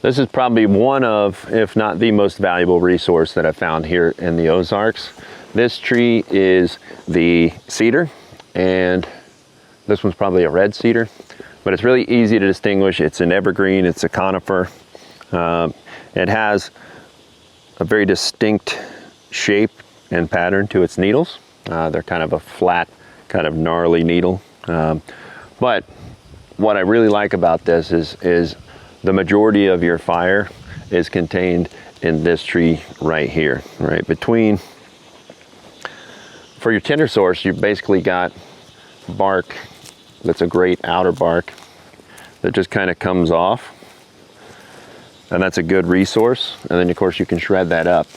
This is probably one of, if not the most valuable resource that I found here in the Ozarks. This tree is the cedar, and this one's probably a red cedar, but it's really easy to distinguish. It's an evergreen, it's a conifer. It has a very distinct shape and pattern to its needles. They're kind of a flat, kind of gnarly needle. But what I really like about this is the majority of your fire is contained in this tree right here, right between. For your tinder source, you've basically got bark that's a great outer bark that just kind of comes off, and that's a good resource. And then of course you can shred that up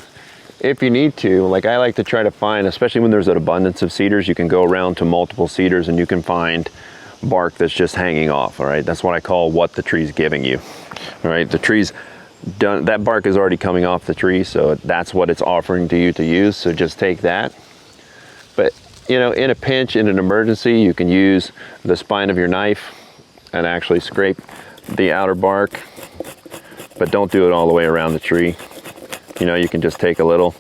if you need to. Like I like to try to find, especially when there's an abundance of cedars, you can go around to multiple cedars and you can find bark that's just hanging off. All right, that's what I call what the tree's giving you. All right, the tree's done, that bark is already coming off the tree, so that's what it's offering to you to use. So just take that. But you know, in a pinch, in an emergency, you can use the spine of your knife and actually scrape the outer bark, but don't do it all the way around the tree. You know, you can just take a little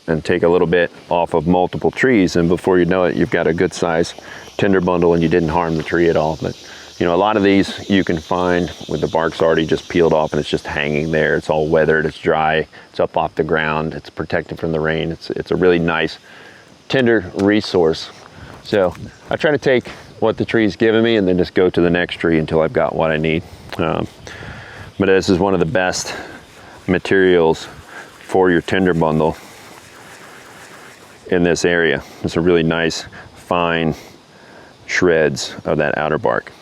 and take a little bit off of multiple trees, and before you know it, you've got a good size tinder bundle and you didn't harm the tree at all. But you know, a lot of these you can find with the bark's already just peeled off and it's just hanging there. It's all weathered, it's dry, it's up off the ground, it's protected from the rain. It's a really nice tinder resource. So I try to take what the tree's given me and then just go to the next tree until I've got what I need. But this is one of the best materials for your tinder bundle in this area. It's a really nice fine shreds of that outer bark.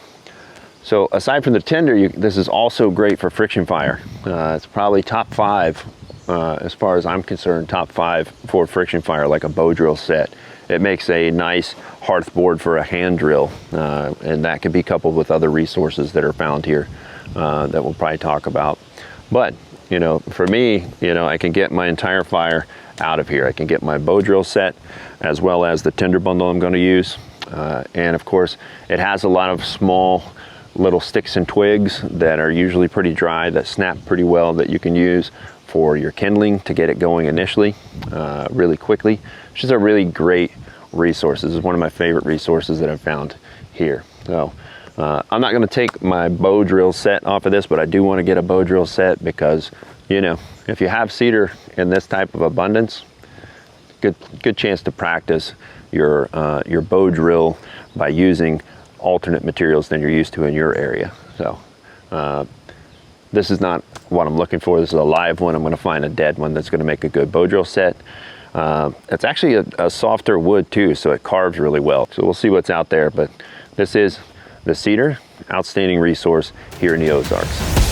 So aside from the tinder, this is also great for friction fire. It's probably top 5 as far as I'm concerned, top 5 for friction fire, like a bow drill set. It makes a nice hearth board for a hand drill, and that can be coupled with other resources that are found here that we'll probably talk about. But you know, for me, you know, I can get my entire fire out of here. I can get my bow drill set as well as the tinder bundle I'm going to use, and of course it has a lot of small little sticks and twigs that are usually pretty dry, that snap pretty well, that you can use for your kindling to get it going initially really quickly. It's just a really great resource. This is one of my favorite resources that I've found here. So I'm not going to take my bow drill set off of this, but I do want to get a bow drill set because, you know, if you have cedar in this type of abundance, good chance to practice your bow drill by using alternate materials than you're used to in your area. So this is not what I'm looking for. This is a live one. I'm going to find a dead one that's going to make a good bow drill set. It's actually a softer wood too, so it carves really well. So we'll see what's out there, but this is the cedar, outstanding resource here in the Ozarks.